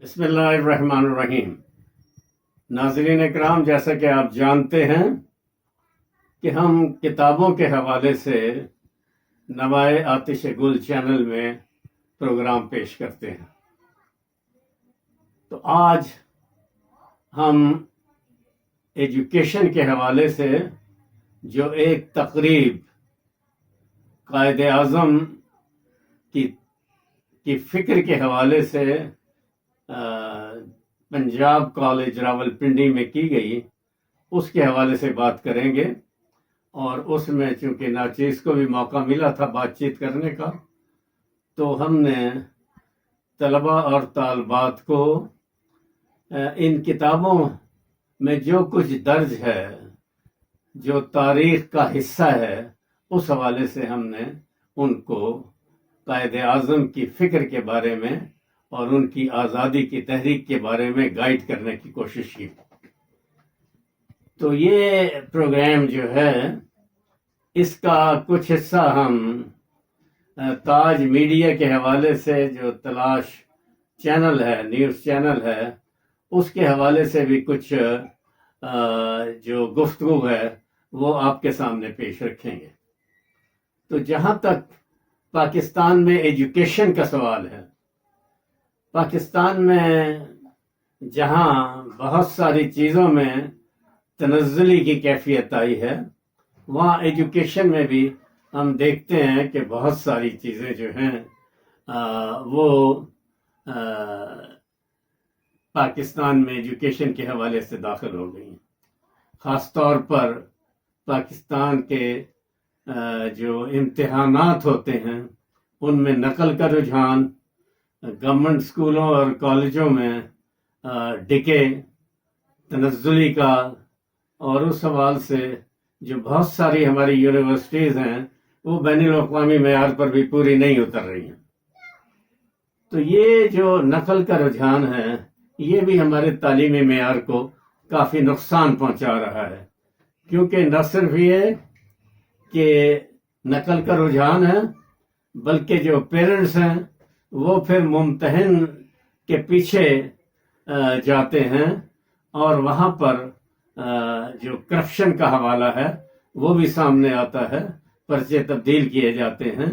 بسم اللہ الرحمن الرحیم۔ ناظرین اکرام، جیسا کہ آپ جانتے ہیں کہ ہم کتابوں کے حوالے سے نوائے آتش گل چینل میں پروگرام پیش کرتے ہیں، تو آج ہم ایجوکیشن کے حوالے سے جو ایک تقریب قائد اعظم کی فکر کے حوالے سے پنجاب کالج راولپنڈی میں کی گئی، اس کے حوالے سے بات کریں گے۔ اور اس میں چونکہ ناچیز کو بھی موقع ملا تھا بات چیت کرنے کا، تو ہم نے طلباء اور طالبات کو ان کتابوں میں جو کچھ درج ہے، جو تاریخ کا حصہ ہے، اس حوالے سے ہم نے ان کو قائد اعظم کی فکر کے بارے میں اور ان کی آزادی کی تحریک کے بارے میں گائیڈ کرنے کی کوشش کی۔ تو یہ پروگرام جو ہے، اس کا کچھ حصہ ہم تاج میڈیا کے حوالے سے، جو تلاش چینل ہے، نیوز چینل ہے، اس کے حوالے سے بھی کچھ جو گفتگو ہے وہ آپ کے سامنے پیش رکھیں گے۔ تو جہاں تک پاکستان میں ایجوکیشن کا سوال ہے، پاکستان میں جہاں بہت ساری چیزوں میں تنزلی کی کیفیت آئی ہے، وہاں ایجوکیشن میں بھی ہم دیکھتے ہیں کہ بہت ساری چیزیں جو ہیں وہ پاکستان میں ایجوکیشن کے حوالے سے داخل ہو گئی ہیں۔ خاص طور پر پاکستان کے جو امتحانات ہوتے ہیں، ان میں نقل کا رجحان، گورنمنٹ اسکولوں اور کالجوں میں ڈکے تنزلی کا، اور اس سوال سے جو بہت ساری ہماری یونیورسٹیز ہیں وہ بین الاقوامی معیار پر بھی پوری نہیں اتر رہی ہیں۔ تو یہ جو نقل کا رجحان ہے، یہ بھی ہمارے تعلیمی معیار کو کافی نقصان پہنچا رہا ہے، کیونکہ نہ صرف یہ کہ نقل کا رجحان ہے، بلکہ جو پیرنٹس ہیں وہ پھر ممتحن کے پیچھے جاتے ہیں، اور وہاں پر جو کرپشن کا حوالہ ہے وہ بھی سامنے آتا ہے، پرچے تبدیل کیے جاتے ہیں۔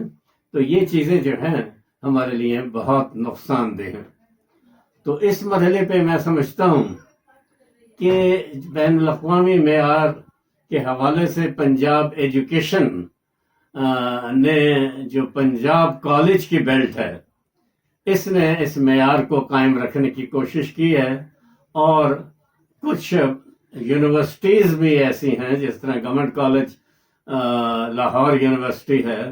تو یہ چیزیں جو ہیں ہمارے لیے بہت نقصان دہ ہیں۔ تو اس مرحلے پہ میں سمجھتا ہوں کہ بین الاقوامی معیار کے حوالے سے پنجاب ایجوکیشن نے جو پنجاب کالج کی بیلٹ ہے، اس نے اس معیار کو قائم رکھنے کی کوشش کی ہے، اور کچھ یونیورسٹیز بھی ایسی ہیں، جس طرح گورنمنٹ کالج لاہور یونیورسٹی ہے،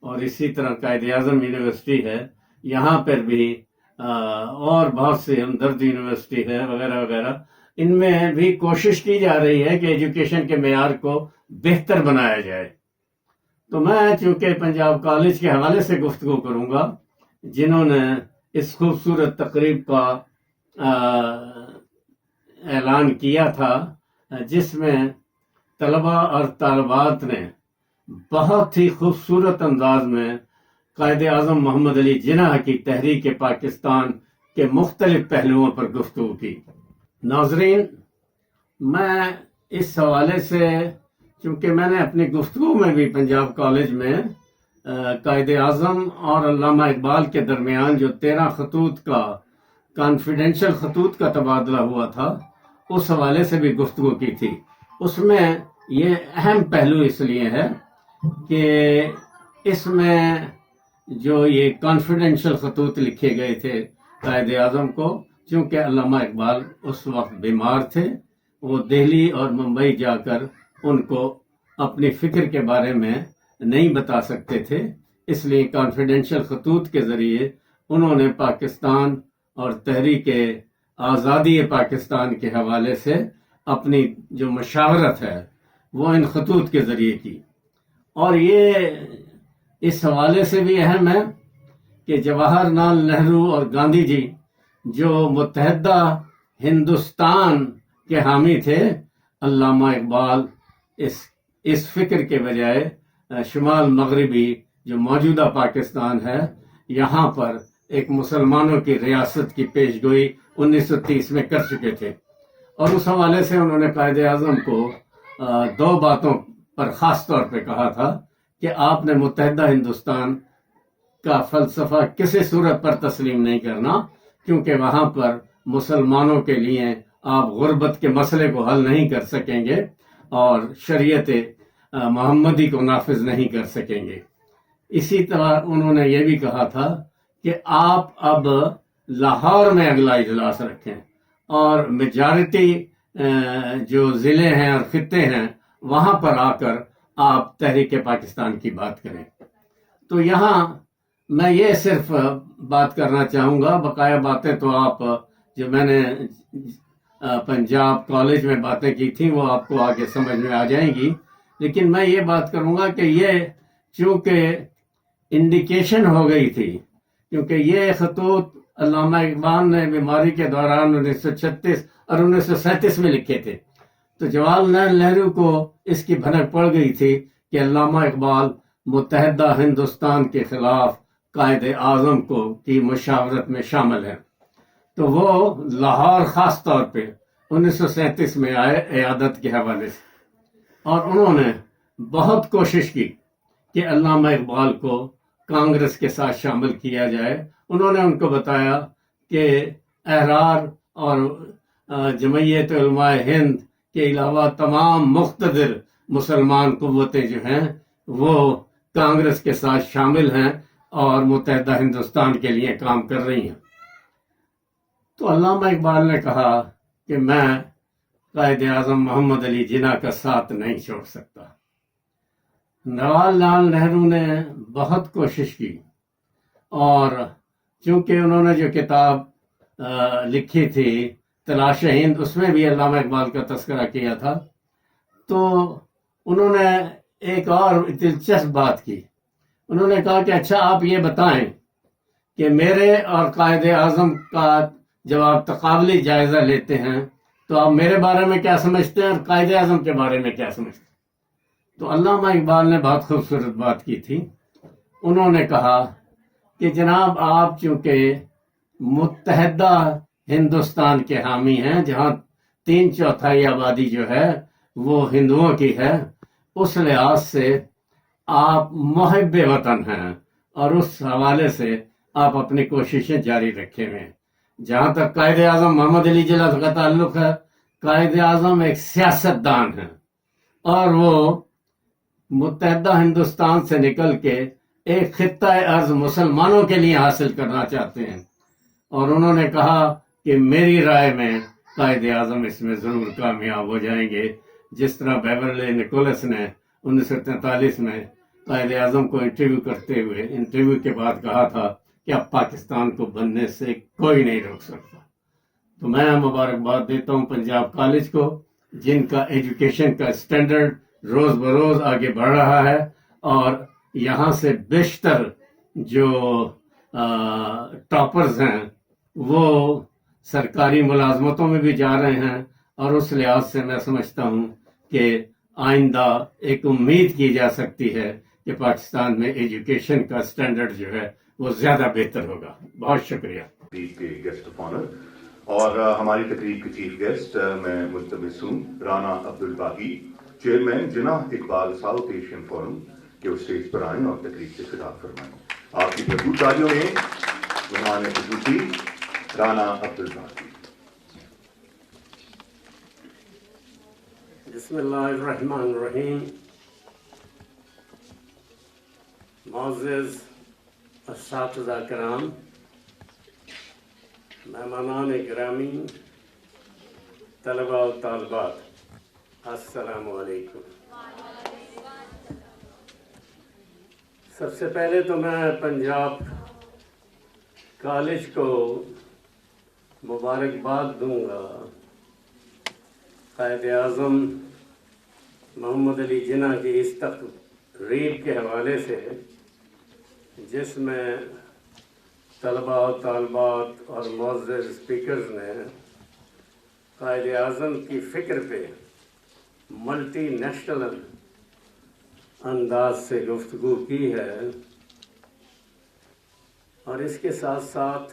اور اسی طرح قائد اعظم یونیورسٹی ہے، یہاں پر بھی اور بہت سی ہمدرد یونیورسٹی ہے وغیرہ وغیرہ، ان میں بھی کوشش کی جا رہی ہے کہ ایجوکیشن کے معیار کو بہتر بنایا جائے۔ تو میں چونکہ پنجاب کالج کے حوالے سے گفتگو کروں گا، جنہوں نے اس خوبصورت تقریب کا اعلان کیا تھا، جس میں طلباء اور طالبات نے بہت ہی خوبصورت انداز میں قائد اعظم محمد علی جناح کی تحریک پاکستان کے مختلف پہلوؤں پر گفتگو کی۔ ناظرین، میں اس حوالے سے، چونکہ میں نے اپنی گفتگو میں بھی پنجاب کالج میں قائد اعظم اور علامہ اقبال کے درمیان جو 13 خطوط کا کانفیڈینشل خطوط کا تبادلہ ہوا تھا، اس حوالے سے بھی گفتگو کی تھی۔ اس میں یہ اہم پہلو اس لیے ہے کہ اس میں جو یہ کانفیڈینشل خطوط لکھے گئے تھے قائد اعظم کو، چونکہ علامہ اقبال اس وقت بیمار تھے، وہ دہلی اور ممبئی جا کر ان کو اپنی فکر کے بارے میں نہیں بتا سکتے تھے، اس لیے کانفیڈینشل خطوط کے ذریعے انہوں نے پاکستان اور تحریک آزادی پاکستان کے حوالے سے اپنی جو مشاورت ہے وہ ان خطوط کے ذریعے کی۔ اور یہ اس حوالے سے بھی اہم ہے کہ جواہر لال نہرو اور گاندھی جی جو متحدہ ہندوستان کے حامی تھے، علامہ اقبال اس فکر کے بجائے شمال مغربی جو موجودہ پاکستان ہے، یہاں پر ایک مسلمانوں کی ریاست کی پیش گوئی 1930 میں کر چکے تھے، اور اس حوالے سے انہوں نے قائد اعظم کو دو باتوں پر خاص طور پہ کہا تھا کہ آپ نے متحدہ ہندوستان کا فلسفہ کسی صورت پر تسلیم نہیں کرنا، کیونکہ وہاں پر مسلمانوں کے لیے آپ غربت کے مسئلے کو حل نہیں کر سکیں گے اور شریعت محمدی کو نافذ نہیں کر سکیں گے۔ اسی طرح انہوں نے یہ بھی کہا تھا کہ آپ اب لاہور میں اگلا اجلاس رکھیں اور میجارٹی جو ضلع ہیں اور خطے ہیں وہاں پر آ کر آپ تحریک پاکستان کی بات کریں۔ تو یہاں میں یہ صرف بات کرنا چاہوں گا، بقایا باتیں تو آپ جو میں نے پنجاب کالج میں باتیں کی تھیں وہ آپ کو آگے سمجھ میں آ جائیں گی، لیکن میں یہ بات کروں گا کہ یہ چونکہ انڈیکیشن ہو گئی تھی، کیونکہ یہ خطوط علامہ اقبال نے بیماری کے دوران 1936 اور 1937 میں لکھے تھے، تو جواہر لال نہرو کو اس کی بھنک پڑ گئی تھی کہ علامہ اقبال متحدہ ہندوستان کے خلاف قائد اعظم کی مشاورت میں شامل ہے، تو وہ لاہور خاص طور پہ 1937 میں آئے عیادت کے حوالے سے، اور انہوں نے بہت کوشش کی کہ علامہ اقبال کو کانگریس کے ساتھ شامل کیا جائے۔ انہوں نے ان کو بتایا کہ احرار اور جمعیت علماء ہند کے علاوہ تمام مقتدر مسلمان قوتیں جو ہیں وہ کانگریس کے ساتھ شامل ہیں اور متحدہ ہندوستان کے لیے کام کر رہی ہیں۔ تو علامہ اقبال نے کہا کہ میں قائد اعظم محمد علی جناح کا ساتھ نہیں چھوڑ سکتا۔ جواہر لال نہرو نے بہت کوشش کی، اور چونکہ انہوں نے جو کتاب لکھی تھی تلاش ہند، اس میں بھی علامہ اقبال کا تذکرہ کیا تھا، تو انہوں نے ایک اور دلچسپ بات کی۔ انہوں نے کہا کہ اچھا آپ یہ بتائیں کہ میرے اور قائد اعظم کا جب آپ تقابلی جائزہ لیتے ہیں تو آپ میرے بارے میں کیا سمجھتے ہیں اور قائد اعظم کے بارے میں کیا سمجھتے ہیں؟ تو علامہ اقبال نے بہت خوبصورت بات کی تھی۔ انہوں نے کہا کہ جناب آپ چونکہ متحدہ ہندوستان کے حامی ہیں جہاں 3/4 آبادی جو ہے وہ ہندوؤں کی ہے، اس لحاظ سے آپ محب وطن ہیں، اور اس حوالے سے آپ اپنی کوششیں جاری رکھے ہوئے ہیں۔ جہاں تک قائد اعظم محمد علی جناح کا تعلق ہے، قائد اعظم ایک سیاست دان ہے، اور وہ متحدہ ہندوستان سے نکل کے ایک خطہ ارض مسلمانوں کے لیے حاصل کرنا چاہتے ہیں، اور انہوں نے کہا کہ میری رائے میں قائد اعظم اس میں ضرور کامیاب ہو جائیں گے، جس طرح بیورلی نکولس نے 1943 میں قائد اعظم کو انٹرویو کے بعد کہا تھا کہ اب پاکستان کو بننے سے کوئی نہیں روک سکتا۔ تو میں مبارکباد دیتا ہوں پنجاب کالج کو، جن کا ایجوکیشن کا سٹینڈرڈ روز بروز آگے بڑھ رہا ہے، اور یہاں سے بیشتر جو ٹاپرز ہیں وہ سرکاری ملازمتوں میں بھی جا رہے ہیں، اور اس لحاظ سے میں سمجھتا ہوں کہ آئندہ ایک امید کی جا سکتی ہے کہ پاکستان میں ایجوکیشن کا سٹینڈرڈ جو ہے وہ زیادہ بہتر ہوگا۔ بہت شکریہ۔ تقریب کے گیسٹ آف آنر اور ہماری تقریب کے چیف گیسٹ میں ملتمس ہوں رانا عبدالباقی، چیئرمین جناح اقبال ساؤتھ ایشین فورم کے اسٹیج پر آئیں اور تقریب سے خطاب فرمائیں۔ آپ کی بھرپور تالیوں میں مہمان خصوصی رانا عبدالباقی۔ بسم اللہ الرحمن الرحیم۔ معزز اساتذہ کرام، مہمانان گرامی، طلباء و طالبات، السلام علیکم۔ سب سے پہلے تو میں پنجاب کالج کو مبارکباد دوں گا قائد اعظم محمد علی جناح کی اس تقریب کے حوالے سے، جس میں طلباء و طالبات اور معزز اسپیکرز نے قائد اعظم کی فکر پہ ملٹی نیشنل انداز سے گفتگو کی ہے۔ اور اس کے ساتھ ساتھ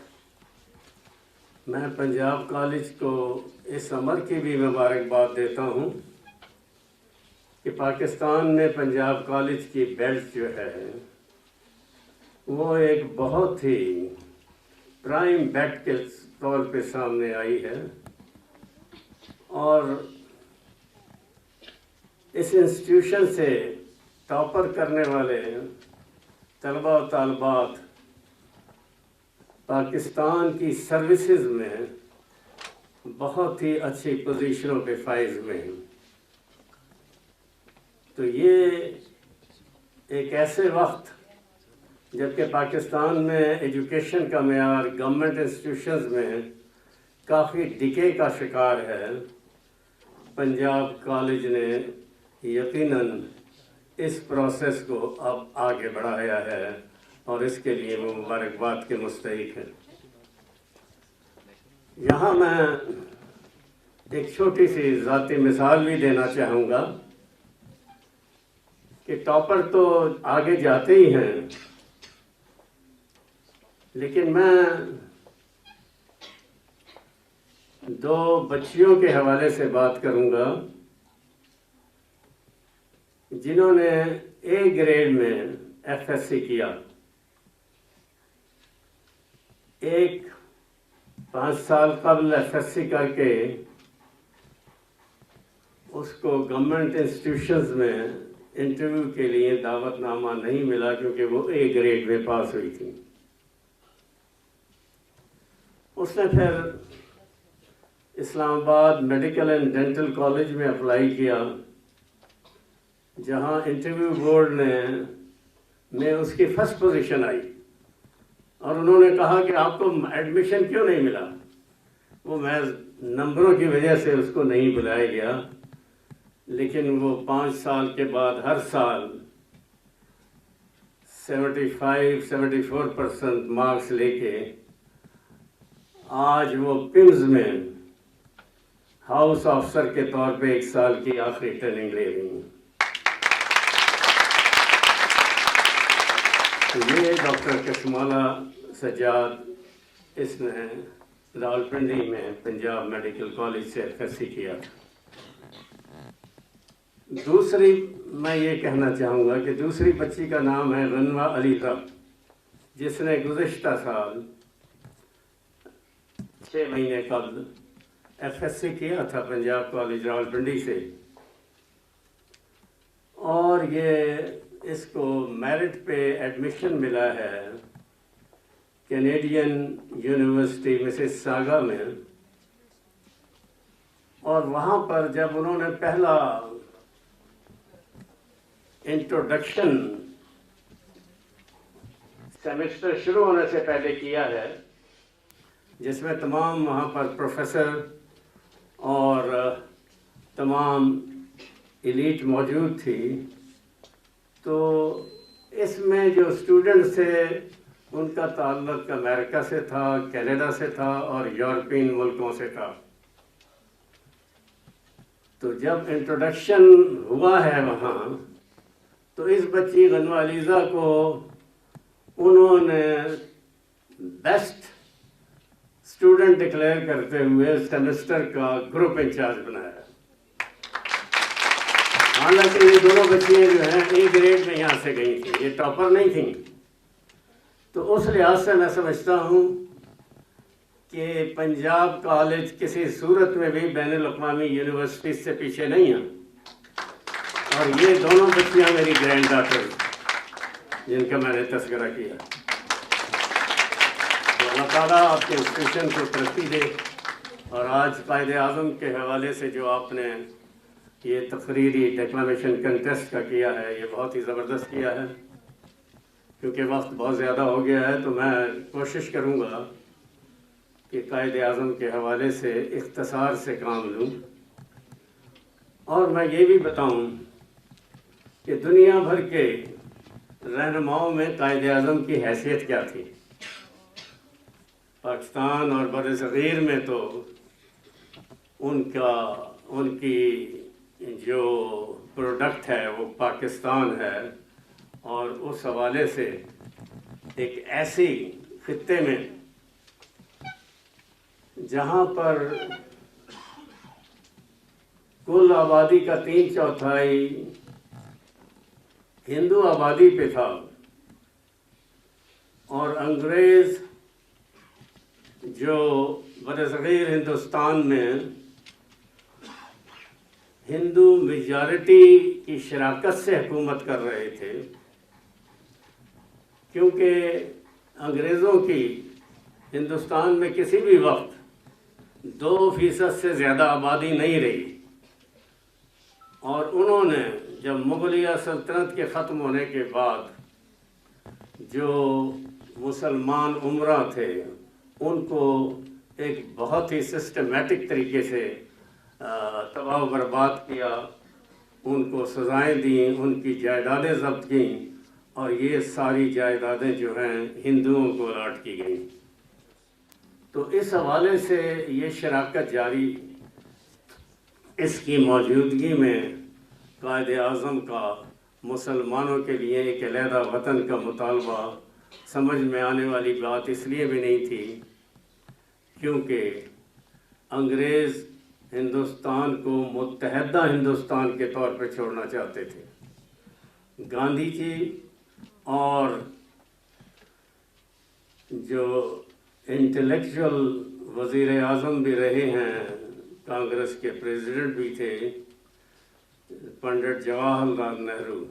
میں پنجاب کالج کو اس امر کی بھی مبارکباد دیتا ہوں کہ پاکستان میں پنجاب کالج کی بیلٹ جو ہے وہ ایک بہت ہی پرائم بیٹ کے طور پہ سامنے آئی ہے، اور اس انسٹیٹیوشن سے ٹاپر کرنے والے طلباء و طالبات پاکستان کی سروسز میں بہت ہی اچھی پوزیشنوں پہ فائز ہوئے ہیں۔ تو یہ ایک ایسے وقت جبکہ پاکستان میں ایجوکیشن کا معیار گورنمنٹ انسٹیٹیوشنز میں کافی ڈکے کا شکار ہے، پنجاب کالج نے یقیناً اس پروسیس کو اب آگے بڑھایا ہے اور اس کے لیے وہ مبارکباد کے مستحق ہیں۔ یہاں میں ایک چھوٹی سی ذاتی مثال بھی دینا چاہوں گا کہ ٹاپر تو آگے جاتے ہی ہیں، لیکن میں دو بچیوں کے حوالے سے بات کروں گا جنہوں نے اے گریڈ میں ایف ایس سی کیا۔ ایک 5 سال قبل ایف ایس سی کر کے اس کو گورنمنٹ انسٹیٹیوشنز میں انٹرویو کے لیے دعوت نامہ نہیں ملا کیونکہ وہ اے گریڈ میں پاس ہوئی تھی۔ اس نے پھر اسلام آباد میڈیکل اینڈ ڈینٹل کالج میں اپلائی کیا، جہاں انٹرویو بورڈ میں اس کی فرسٹ پوزیشن آئی، اور انہوں نے کہا کہ آپ کو ایڈمیشن کیوں نہیں ملا؟ وہ محض نمبروں کی وجہ سے اس کو نہیں بلایا گیا، لیکن وہ 5 سال کے بعد ہر سال 75-74% مارکس لے کے آج وہ پمز میں ہاؤس آفسر کے طور پہ 1 سال کی آخری ٹریننگ لے رہی ہیں۔ یہ ڈاکٹر کشمالہ سجاد، اس نے راولپنڈی میں پنجاب میڈیکل کالج سے ایف ایس سی کیا۔ دوسری میں یہ کہنا چاہوں گا کہ دوسری بچی کا نام ہے رنوا علیزہ، جس نے گزشتہ سال 6 مہینے قبل ایف ایس سی کیا تھا پنجاب کالج راولپنڈی سے، اور یہ اس کو میرٹ پہ ایڈمیشن ملا ہے کینیڈین یونیورسٹی مسز ساگا میں، اور وہاں پر جب انہوں نے پہلا انٹروڈکشن سیمسٹر شروع ہونے سے پہلے کیا ہے، جس میں تمام وہاں پر پروفیسر اور تمام ایلیٹ موجود تھی، تو اس میں جو اسٹوڈنٹس تھے ان کا تعلق امریکہ سے تھا، کینیڈا سے تھا اور یورپین ملکوں سے تھا۔ تو جب انٹروڈکشن ہوا ہے وہاں، تو اس بچی رنوا علیزہ کو انہوں نے بیسٹ اسٹوڈنٹ ڈکلیئر کرتے ہوئے سیمسٹر کا گروپ انچارج بنایا۔ حالانکہ یہ دونوں بچیاں جو ہیں اے گریڈ میں یہاں سے گئی تھیں، یہ ٹاپر نہیں تھیں۔ تو اس لحاظ سے میں سمجھتا ہوں کہ پنجاب کالج کسی صورت میں بھی بین الاقوامی یونیورسٹی سے پیچھے نہیں ہیں، اور یہ دونوں بچیاں میری گرینڈ ڈاٹر جن کا میں نے تذکرہ کیا۔ تو اللہ تعالیٰ آپ کے انسٹیٹیوشن کو ترقی دے، اور آج قائد اعظم کے حوالے سے جو آپ نے یہ تقریری ڈیکلامیشن کنٹیسٹ کا کیا ہے، یہ بہت ہی زبردست کیا ہے۔ کیونکہ وقت بہت زیادہ ہو گیا ہے تو میں کوشش کروں گا کہ قائد اعظم کے حوالے سے اختصار سے کام لوں، اور میں یہ بھی بتاؤں کہ دنیا بھر کے رہنماؤں میں قائد اعظم کی حیثیت کیا تھی۔ پاکستان اور بر صغیر میں تو ان کی جو پروڈکٹ ہے وہ پاکستان ہے، اور اس حوالے سے ایک ایسی خطے میں جہاں پر کل آبادی کا 3/4 ہندو آبادی پہ تھا، اور انگریز جو برصغیر ہندوستان میں ہندو میجارٹی کی شراکت سے حکومت کر رہے تھے، کیونکہ انگریزوں کی ہندوستان میں کسی بھی وقت 2% سے زیادہ آبادی نہیں رہی، اور انہوں نے جب مغلیہ سلطنت کے ختم ہونے کے بعد جو مسلمان امراء تھے ان کو ایک بہت ہی سسٹمیٹک طریقے سے تباہ و برباد کیا، ان کو سزائیں دیں، ان کی جائیدادیں ضبط کیں، اور یہ ساری جائیدادیں جو ہیں ہندوؤں کو الاٹ کی گئیں۔ تو اس حوالے سے یہ شراکت جاری، اس کی موجودگی میں قائد اعظم کا مسلمانوں کے لیے ایک علیحدہ وطن کا مطالبہ سمجھ میں آنے والی بات اس لیے بھی نہیں تھی کیونکہ انگریز ہندوستان کو متحدہ ہندوستان کے طور پہ چھوڑنا چاہتے تھے۔ گاندھی جی اور جو انٹلیکچوئل وزیر اعظم بھی رہے ہیں، کانگریس کے پریزیڈنٹ بھی تھے، پنڈت جواہر لال نہرو،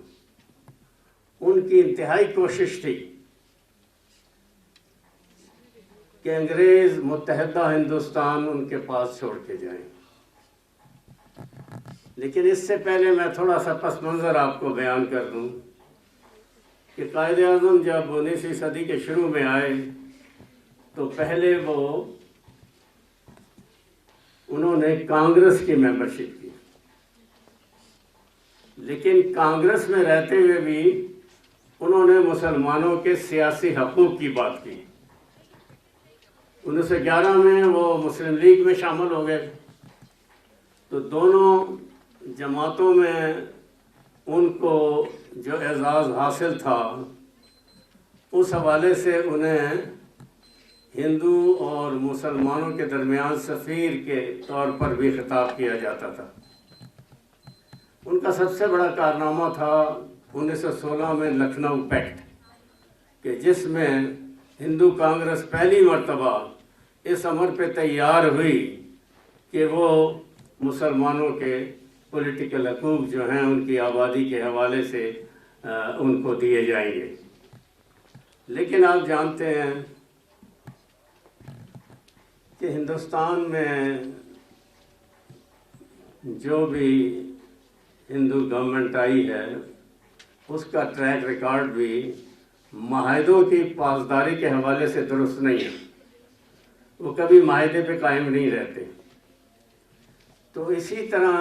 ان کی انتہائی کوشش تھی کہ انگریز متحدہ ہندوستان ان کے پاس چھوڑ کے جائیں۔ لیکن اس سے پہلے میں تھوڑا سا پس منظر آپ کو بیان کر دوں کہ قائد اعظم جب 19ویں صدی کے شروع میں آئے تو پہلے انہوں نے کانگریس کی ممبرشپ کی، لیکن کانگریس میں رہتے ہوئے بھی انہوں نے مسلمانوں کے سیاسی حقوق کی بات کی۔ 1911 میں وہ مسلم لیگ میں شامل ہو گئے، تو دونوں جماعتوں میں ان کو جو اعزاز حاصل تھا اس حوالے سے انہیں ہندو اور مسلمانوں کے درمیان سفیر کے طور پر بھی خطاب کیا جاتا تھا۔ ان کا سب سے بڑا کارنامہ تھا 1916 میں لکھنؤ پیکٹ، کہ جس میں ہندو کانگریس پہلی مرتبہ اس امر پہ تیار ہوئی کہ وہ مسلمانوں کے پولیٹیکل حقوق جو ہیں ان کی آبادی کے حوالے سے ان کو دیے جائیں گے۔ لیکن آپ جانتے ہیں کہ ہندوستان میں جو بھی ہندو گورنمنٹ آئی ہے اس کا ٹریک ریکارڈ بھی معاہدوں کی پاسداری کے حوالے سے درست نہیں ہے، وہ کبھی معاہدے پہ قائم نہیں رہتے۔ تو اسی طرح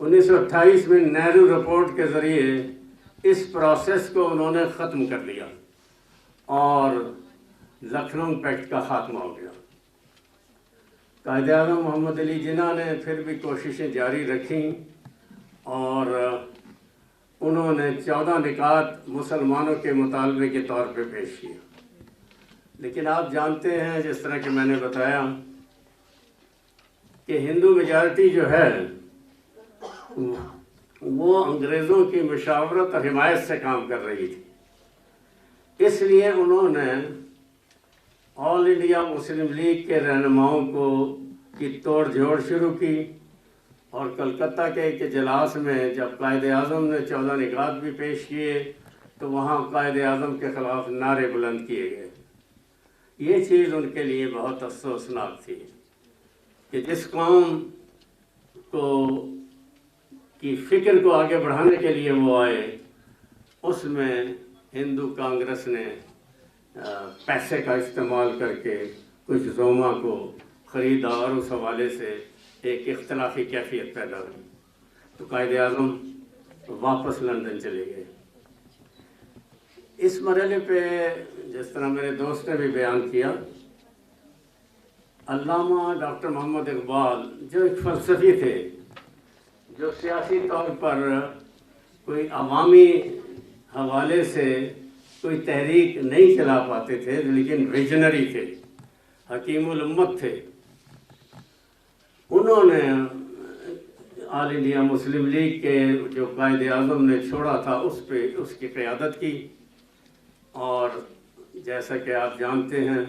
1928 میں نہرو رپورٹ کے ذریعے اس پروسیس کو انہوں نے ختم کر دیا اور لکھنؤ پیکٹ کا خاتمہ ہو گیا۔ قائد اعظم محمد علی جناح نے پھر بھی کوششیں جاری رکھیں اور انہوں نے 14 نکات مسلمانوں کے مطالبے کے طور پہ پیش کیا، لیکن آپ جانتے ہیں جس طرح کہ میں نے بتایا کہ ہندو میجارٹی جو ہے وہ انگریزوں کی مشاورت اور حمایت سے کام کر رہی تھی، اس لیے انہوں نے آل انڈیا مسلم لیگ کے رہنماؤں کی توڑ جھوڑ شروع کی، اور کلکتہ کے ایک اجلاس میں جب قائد اعظم نے 14 نکات بھی پیش کیے تو وہاں قائد اعظم کے خلاف نعرے بلند کیے گئے۔ یہ چیز ان کے لیے بہت افسوسناک تھی کہ جس قوم کی فکر کو آگے بڑھانے کے لیے وہ آئے، اس میں ہندو کانگریس نے پیسے کا استعمال کر کے کچھ زوما کو خریدا اور اس حوالے سے ایک اختلافی کیفیت پیدا ہوئی، تو قائد اعظم واپس لندن چلے گئے۔ اس مرحلے پہ جس طرح میرے دوست نے بھی بیان کیا، علامہ ڈاکٹر محمد اقبال جو ایک فلسفی تھے، جو سیاسی طور پر کوئی عوامی حوالے سے کوئی تحریک نہیں چلا پاتے تھے لیکن ویژنری تھے، حکیم الامت تھے. انہوں نے آل انڈیا مسلم لیگ کے جو قائد اعظم نے چھوڑا تھا اس کی قیادت کی. اور جیسا کہ آپ جانتے ہیں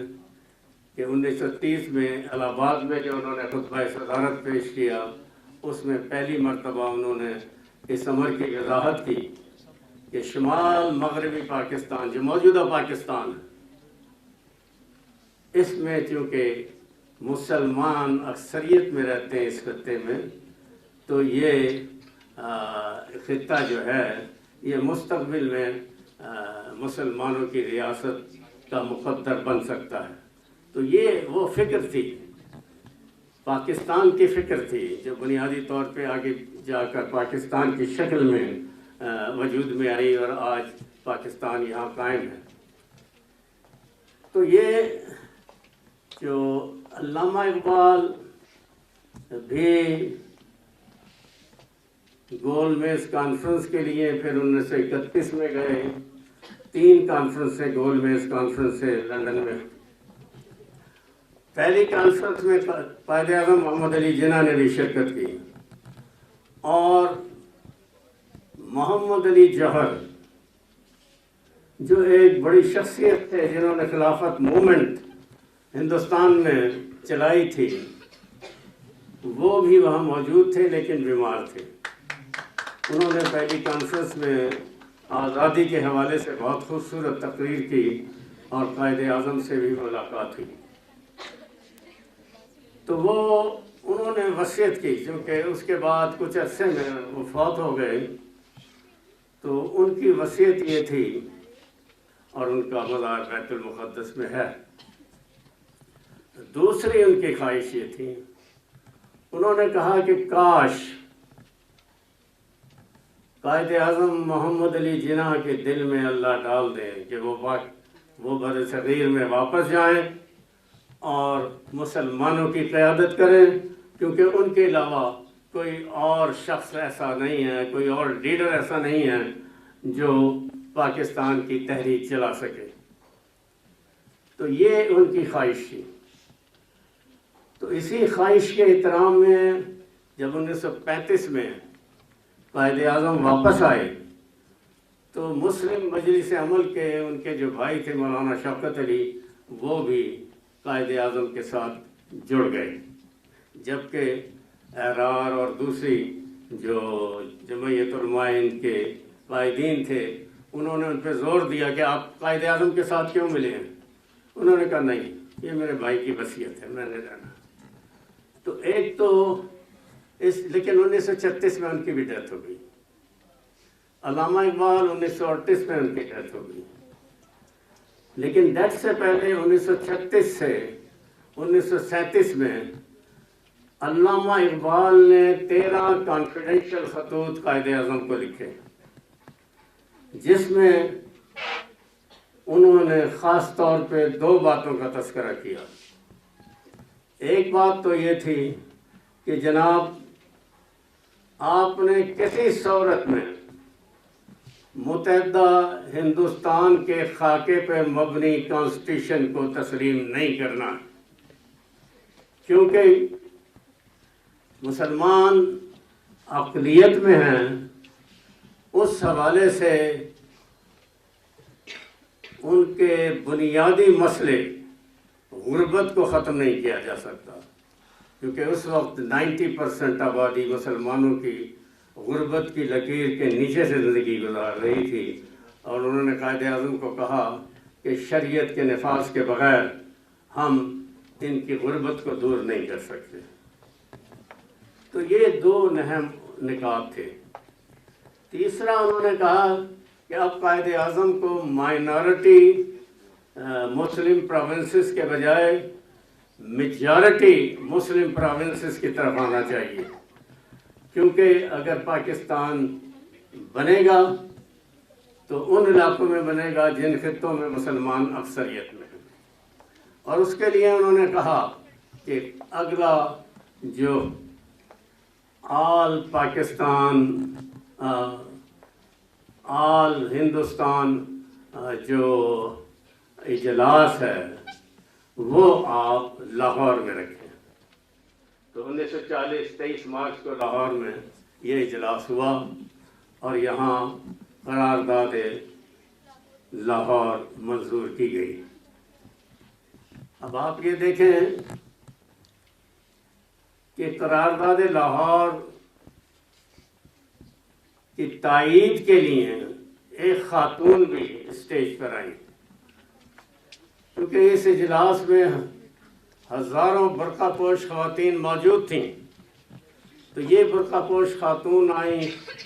کہ 1930 میں الہ آباد میں جو انہوں نے خطبہ صدارت پیش کیا، اس میں پہلی مرتبہ انہوں نے اس امر کی وضاحت کی کہ شمال مغربی پاکستان جو موجودہ پاکستان ہے، اس میں چونکہ مسلمان اکثریت میں رہتے ہیں اس خطے میں، تو یہ خطہ جو ہے یہ مستقبل میں مسلمانوں کی ریاست کا مقدر بن سکتا ہے. تو یہ وہ فکر تھی، پاکستان کی فکر تھی، جو بنیادی طور پہ آگے جا کر پاکستان کی شکل میں وجود میں آئی اور آج پاکستان یہاں قائم ہے. تو یہ جو علامہ اقبال بھی گول میز کانفرنس کے لیے پھر 1931 میں گئے، 3 کانفرنسیں گول میز کانفرنس سے لندن میں. پہلی کانفرنس میں قائد اعظم محمد علی جناح نے بھی شرکت کی، اور محمد علی جوہر جو ایک بڑی شخصیت تھے جنہوں نے خلافت موومنٹ ہندوستان میں چلائی تھی، وہ بھی وہاں موجود تھے لیکن بیمار تھے. انہوں نے پہلی کانفرنس میں آزادی کے حوالے سے بہت خوبصورت تقریر کی اور قائد اعظم سے بھی ملاقات ہوئی. تو انہوں نے وصیت کی، کیونکہ اس کے بعد کچھ عرصے میں وہ فوت ہو گئے، تو ان کی وصیت یہ تھی، اور ان کا مزار بیت المقدس میں ہے. دوسری ان کی خواہش یہ تھی، انہوں نے کہا کہ کاش قائد اعظم محمد علی جناح کے دل میں اللہ ڈال دیں کہ وہ بر صغیر میں واپس جائیں اور مسلمانوں کی قیادت کریں، کیونکہ ان کے علاوہ کوئی اور شخص ایسا نہیں ہے، کوئی اور لیڈر ایسا نہیں ہے جو پاکستان کی تحریک چلا سکے. تو یہ ان کی خواہش تھی. تو اسی خواہش کے احترام میں جب 1935 میں قائد اعظم واپس آئے تو مسلم مجلس عمل کے ان کے جو بھائی تھے مولانا شوکت علی، وہ بھی قائد اعظم کے ساتھ جڑ گئے، جبکہ احرار اور دوسری جو جمعیت علماء ہند کے قائدین تھے انہوں نے ان پہ زور دیا کہ آپ قائد اعظم کے ساتھ کیوں ملے ہیں. انہوں نے کہا نہیں، یہ میرے بھائی کی وصیت ہے، میں نے جانا. تو ایک تو لیکن 1936 میں ان کی بھی ڈیتھ ہو گئی. علامہ اقبال 1938 میں ان کی ڈیتھ ہو گئی. لیکن ڈیتھ سے پہلے 1936 سے 1937 میں علامہ اقبال نے 13 کانفیڈینشیل خطوط قائد اعظم کو لکھے، جس میں انہوں نے خاص طور پہ 2 باتوں کا تذکرہ کیا. ایک بات تو یہ تھی کہ جناب آپ نے کسی صورت میں متحدہ ہندوستان کے خاکے پہ مبنی کانسٹیٹیوشن کو تسلیم نہیں کرنا، کیونکہ مسلمان اقلیت میں ہیں. اس حوالے سے ان کے بنیادی مسئلے غربت کو ختم نہیں کیا جا سکتا، کیونکہ اس وقت 90% آبادی مسلمانوں کی غربت کی لکیر کے نیچے سے زندگی گزار رہی تھی. اور انہوں نے قائد اعظم کو کہا کہ شریعت کے نفاذ کے بغیر ہم ان کی غربت کو دور نہیں کر سکتے. تو یہ 2 اہم نکات تھے. تیسرا انہوں نے کہا کہ اب قائد اعظم کو مائنارٹی مسلم پروونسز کے بجائے میجارٹی مسلم پروونسز کی طرف آنا چاہیے، کیونکہ اگر پاکستان بنے گا تو ان علاقوں میں بنے گا جن خطوں میں مسلمان اکثریت میں ہیں. اور اس کے لیے انہوں نے کہا کہ اگلا جو آل پاکستان آل ہندوستان جو اجلاس ہے وہ آپ لاہور میں رکھیں۔ تو 1940 23 مارچ کو لاہور میں یہ اجلاس ہوا اور یہاں قرارداد لاہور منظور کی گئی۔ اب آپ یہ دیکھیں کہ قرارداد لاہور کی تائید کے لیے ایک خاتون بھی اسٹیج پر آئی، کیونکہ اس اجلاس میں ہزاروں برقع پوش خواتین موجود تھیں۔ تو یہ برقع پوش خاتون آئیں،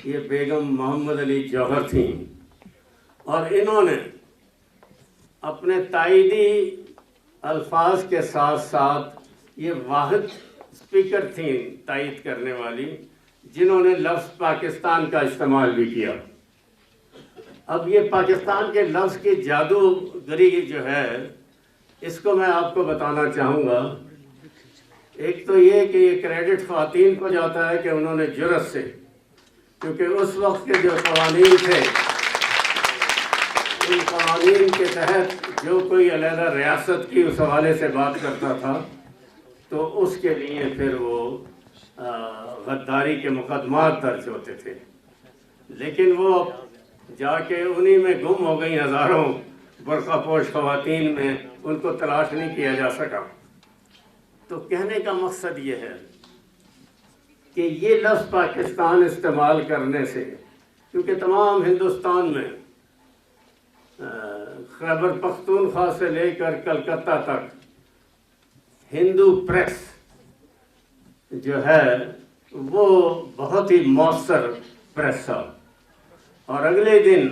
یہ بیگم محمد علی جوہر تھیں، اور انہوں نے اپنے تائیدی الفاظ کے ساتھ ساتھ یہ واحد اسپیکر تھیں تائید کرنے والی جنہوں نے لفظ پاکستان کا استعمال بھی کیا۔ اب یہ پاکستان کے لفظ کی جادوگری جو ہے اس کو میں آپ کو بتانا چاہوں گا۔ ایک تو یہ کہ یہ کریڈٹ خواتین کو جاتا ہے کہ انہوں نے جرأت سے، کیونکہ اس وقت کے جو قوانین تھے ان قوانین کے تحت جو کوئی علیحدہ ریاست کی اس حوالے سے بات کرتا تھا تو اس کے لیے پھر وہ غداری کے مقدمات درج ہوتے تھے، لیکن وہ جا کے انہی میں گم ہو گئی ہزاروں برقع پوش خواتین میں، ان کو تلاش نہیں کیا جا سکا۔ تو کہنے کا مقصد یہ ہے کہ یہ لفظ پاکستان استعمال کرنے سے، کیونکہ تمام ہندوستان میں خیبر پختونخوا سے لے کر کلکتہ تک ہندو پریس جو ہے وہ بہت ہی مؤثر پریس تھا، اور اگلے دن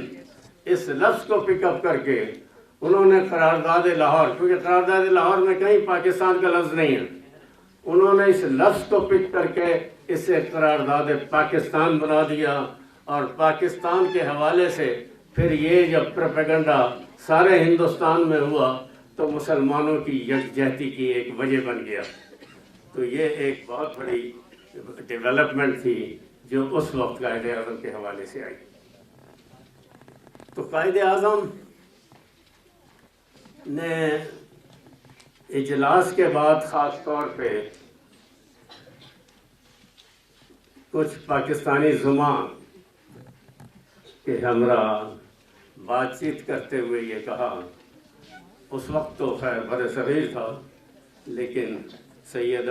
اس لفظ کو پک اپ کر کے انہوں نے قرارداد لاہور، کیونکہ قرارداد لاہور میں کہیں پاکستان کا لفظ نہیں ہے، انہوں نے اس لفظ کو پک کر کے اسے قرارداد پاکستان بنا دیا، اور پاکستان کے حوالے سے پھر یہ جب پروپیگنڈا سارے ہندوستان میں ہوا تو مسلمانوں کی یکجہتی کی ایک وجہ بن گیا۔ تو یہ ایک بہت بڑی ڈیولپمنٹ تھی جو اس وقت قائد اعظم کے حوالے سے آئی۔ تو قائد اعظم نے اجلاس کے بعد خاص طور پہ کچھ پاکستانی زبان کے ہمراہ بات چیت کرتے ہوئے یہ کہا، اس وقت تو خیر بر صغیر تھا، لیکن سید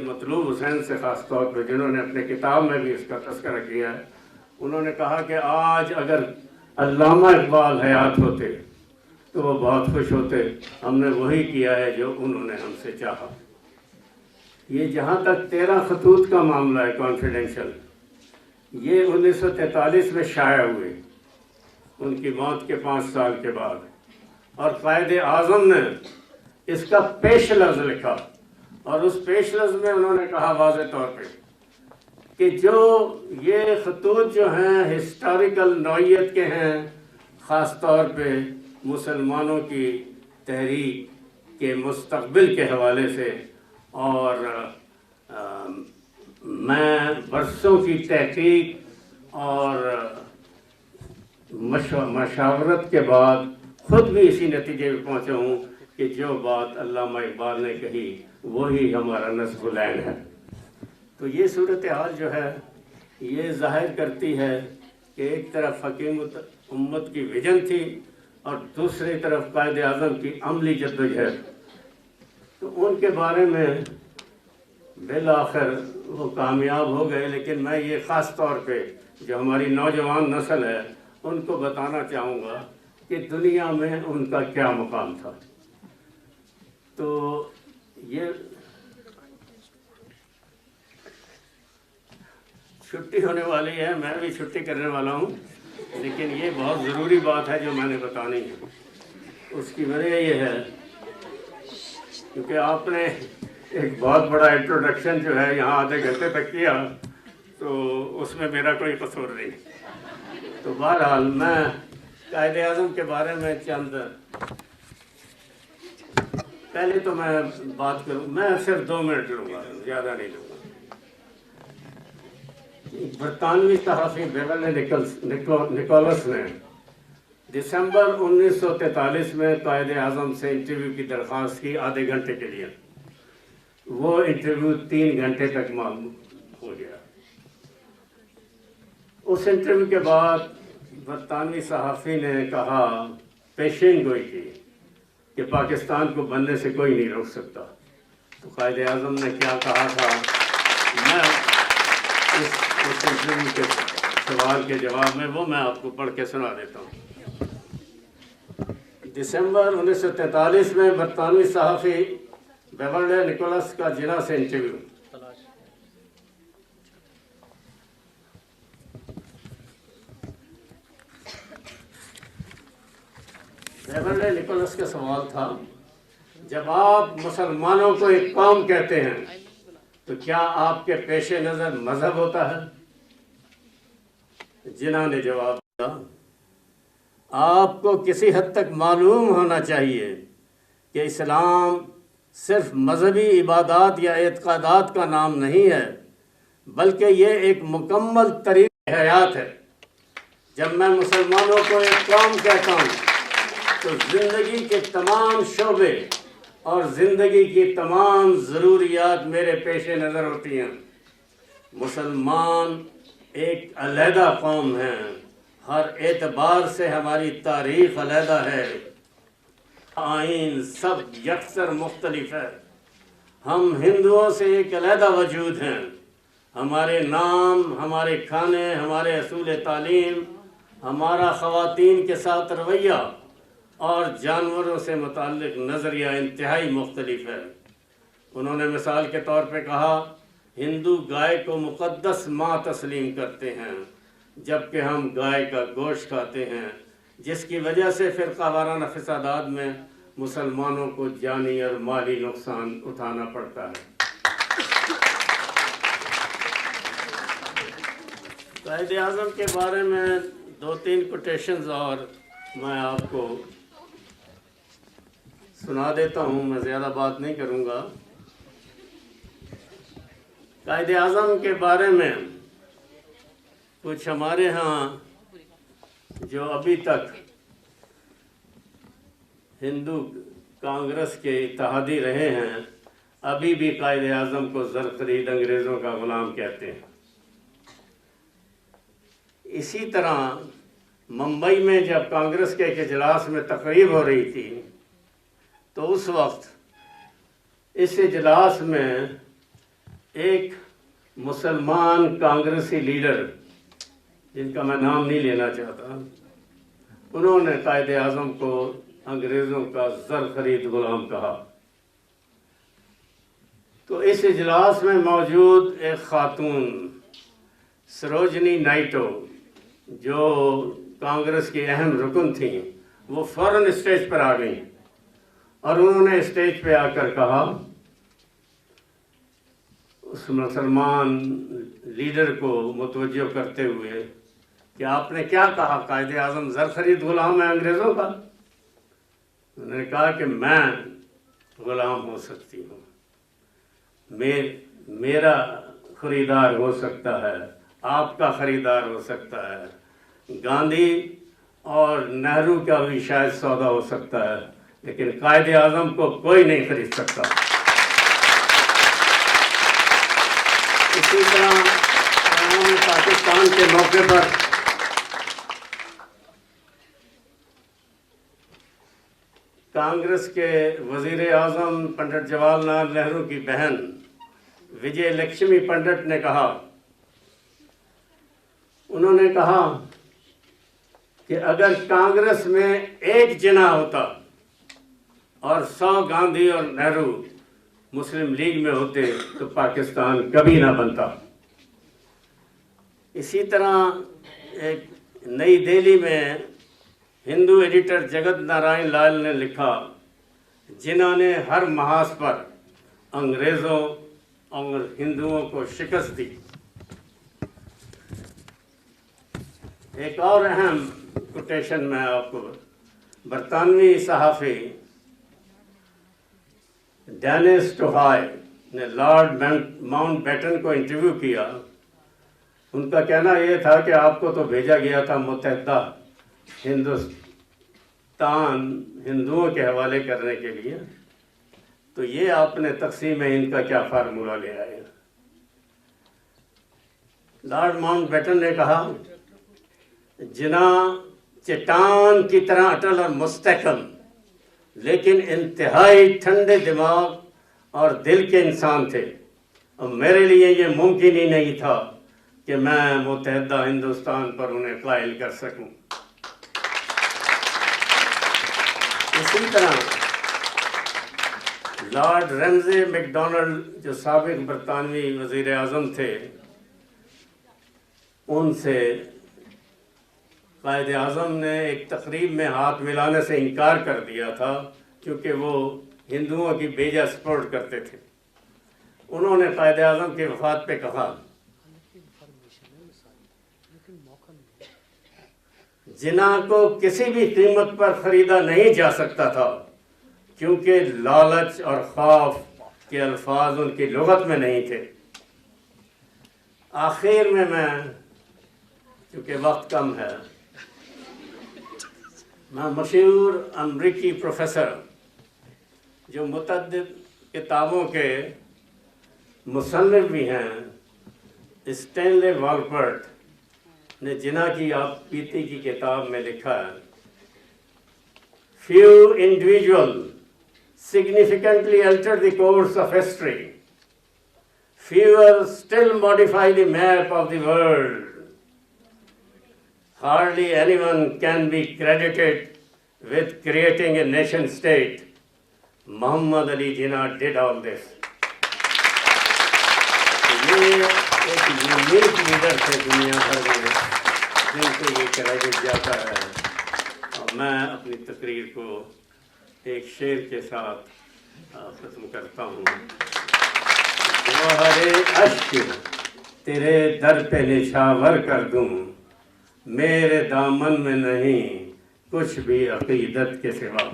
مطلوب حسین سے خاص طور پہ جنہوں نے اپنے کتاب میں بھی اس کا تذکرہ کیا ہے، انہوں نے کہا کہ آج اگر علامہ اقبال حیات ہوتے تو وہ بہت خوش ہوتے، ہم نے وہی کیا ہے جو انہوں نے ہم سے چاہا۔ یہ جہاں تک 13 خطوط کا معاملہ ہے کانفیڈینشیل، یہ 1943 میں شائع ہوئے ان کی موت کے 5 سال کے بعد، اور قائد اعظم نے اس کا پیش لفظ لکھا، اور اس پیش لفظ میں انہوں نے کہا واضح طور پہ کہ جو یہ خطوط جو ہیں ہسٹوریکل نوعیت کے ہیں، خاص طور پہ مسلمانوں کی تحریک کے مستقبل کے حوالے سے، اور میں برسوں کی تحقیق اور مشاورت کے بعد خود بھی اسی نتیجے پہ پہنچا ہوں کہ جو بات علامہ اقبال نے کہی وہی ہمارا نصب العین ہے۔ تو یہ صورتحال جو ہے یہ ظاہر کرتی ہے کہ ایک طرف حکیم امت کی ویژن تھی اور دوسری طرف قائد اعظم کی عملی جدوجہد۔ تو ان کے بارے میں بالآخر وہ کامیاب ہو گئے، لیکن میں یہ خاص طور پہ جو ہماری نوجوان نسل ہے ان کو بتانا چاہوں گا کہ دنیا میں ان کا کیا مقام تھا۔ تو یہ چھٹی ہونے والی ہے، میں بھی چھٹی کرنے والا ہوں، لیکن یہ بہت ضروری بات ہے جو میں نے بتانی ہے۔ اس کی وجہ یہ ہے کیونکہ آپ نے ایک بہت بڑا انٹروڈکشن جو ہے یہاں آدھے گھنٹے تک کیا، تو اس میں میرا کوئی قصور نہیں۔ تو بہرحال میں قائد اعظم کے بارے میں چند پہلے تو میں بات کروں، میں صرف 2 منٹ لوں گا، زیادہ نہیں لوں گا۔ برطانوی صحافی بیول نکولس نے دسمبر 1943 میں قائد اعظم سے انٹرویو کی درخواست کی آدھے گھنٹے کے لیے. وہ انٹرویو 3 گھنٹے تک معلوم ہو گیا. اس انٹرویو کے بعد برطانوی صحافی نے کہا، پیشین گوئی کی، کہ پاکستان کو بننے سے کوئی نہیں روک سکتا. تو قائد اعظم نے کیا کہا تھا، میں اس انٹرویو کے سوال کے جواب میں وہ میں آپ کو پڑھ کے سنا دیتا ہوں. دسمبر 1943 میں برطانوی صحافی بیورلی نکولس کا جناح سے انٹرویو. بیورلی نکولس کا سوال تھا، جب آپ مسلمانوں کو ایک قوم کہتے ہیں تو کیا آپ کے پیش نظر مذہب ہوتا ہے؟ جناح نے جواب دیا، آپ کو کسی حد تک معلوم ہونا چاہیے کہ اسلام صرف مذہبی عبادات یا اعتقادات کا نام نہیں ہے، بلکہ یہ ایک مکمل طریقہ حیات ہے. جب میں مسلمانوں کو ایک قوم کہتا ہوں تو زندگی کے تمام شعبے اور زندگی کی تمام ضروریات میرے پیش نظر ہوتی ہیں. مسلمان ایک علیحدہ قوم ہیں، ہر اعتبار سے ہماری تاریخ علیحدہ ہے، آئین سب یکسر مختلف ہے. ہم ہندوؤں سے ایک علیحدہ وجود ہیں. ہمارے نام، ہمارے کھانے، ہمارے اصول تعلیم، ہمارا خواتین کے ساتھ رویہ اور جانوروں سے متعلق نظریہ انتہائی مختلف ہے. انہوں نے مثال کے طور پہ کہا، ہندو گائے کو مقدس ماں تسلیم کرتے ہیں، جبکہ ہم گائے کا گوشت کھاتے ہیں، جس کی وجہ سے فرقہ وارانہ فسادات میں مسلمانوں کو جانی اور مالی نقصان اٹھانا پڑتا ہے. قائد اعظم کے بارے میں 2-3 کوٹیشنز اور میں آپ کو سنا دیتا ہوں، میں زیادہ بات نہیں کروں گا. قائد اعظم کے بارے میں کچھ ہمارے ہاں جو ابھی تک ہندو کانگریس کے اتحادی رہے ہیں، ابھی بھی قائد اعظم کو زر خرید انگریزوں کا غلام کہتے ہیں. اسی طرح ممبئی میں جب کانگریس کے ایک اجلاس میں تقریب ہو رہی تھی تو اس وقت اس اجلاس میں ایک مسلمان کانگریسی لیڈر، جن کا میں نام نہیں لینا چاہتا، انہوں نے قائد اعظم کو انگریزوں کا زر خرید غلام کہا. تو اس اجلاس میں موجود ایک خاتون سروجنی نائٹو، جو کانگریس کی اہم رکن تھیں، وہ فوراً اسٹیج پر آ گئیں اور انہوں نے اسٹیج پہ آ کر کہا اس مسلمان لیڈر کو متوجہ کرتے ہوئے کہ آپ نے کیا کہا، قائد اعظم زر خرید غلام ہے انگریزوں کا؟ انہوں نے کہا کہ میں غلام ہو سکتی ہوں، میرا خریدار ہو سکتا ہے، آپ کا خریدار ہو سکتا ہے، گاندھی اور نہرو کا بھی شاید سودا ہو سکتا ہے، لیکن قائد اعظم کو کوئی نہیں خرید سکتا. اسی طرح پاکستان کے موقع پر کانگریس کے وزیر اعظم پنڈت جواہر لال نہرو کی بہن وجے لکشمی پنڈت نے کہا، انہوں نے کہا کہ اگر کانگریس میں ایک جناح ہوتا اور 100 گاندھی اور نہرو مسلم لیگ میں ہوتے تو پاکستان کبھی نہ بنتا. اسی طرح ایک نئی دہلی میں ہندو ایڈیٹر جگت نارائن لال نے لکھا، جنہوں نے ہر محاذ پر انگریزوں اور ہندوؤں کو شکست دی. ایک اور اہم کوٹیشن میں آپ کو، برطانوی صحافی ڈینس ٹوہائے نے لارڈ ماؤنٹ بیٹن کو انٹرویو کیا. ان کا کہنا یہ تھا کہ آپ کو تو بھیجا گیا تھا متحدہ پاکستان ہندوؤں کے حوالے کرنے کے لیے، تو یہ آپ نے تقسیم ہند کا کیا فارمولہ لے آئے؟ لارڈ ماؤنٹ بیٹن نے کہا جناح چٹان کی طرح اٹل اور مستحکم لیکن انتہائی ٹھنڈے دماغ اور دل کے انسان تھے، اور میرے لیے یہ ممکن ہی نہیں تھا کہ میں متحدہ ہندوستان پر انہیں قائل کر سکوں۔ اسی طرح لارڈ رمزے میک ڈونلڈ جو سابق برطانوی وزیر اعظم تھے، ان سے قائد اعظم نے ایک تقریب میں ہاتھ ملانے سے انکار کر دیا تھا کیونکہ وہ ہندوؤں کی بیجا سپورٹ کرتے تھے۔ انہوں نے قائد اعظم کی وفات پہ کہا جناح کو کسی بھی قیمت پر خریدا نہیں جا سکتا تھا کیونکہ لالچ اور خوف کے الفاظ ان کی لغت میں نہیں تھے۔ آخر میں چونکہ وقت کم ہے، میں مشہور امریکی پروفیسر جو متعدد کتابوں کے مصنف بھی ہیں، اسٹینلے والپرٹ نے جناح کی آپ بیتی کی کتاب میں لکھا ہے few individuals significantly alter the course of history, fewer still modify the map of the world. Hardly anyone can be credited with creating a nation state. Muhammad Ali Jinnah did all this. یہ ایک unique leader تھے دنیا بھر میں جن کو یہ credit جاتا ہے، اور میں اپنی تقریر کو ایک شعر کے ساتھ ختم کرتا ہوں۔ جوہر اشک تیرے در پہ نچھاور کر دوں، میرے دامن میں نہیں کچھ بھی عقیدت کے سوا۔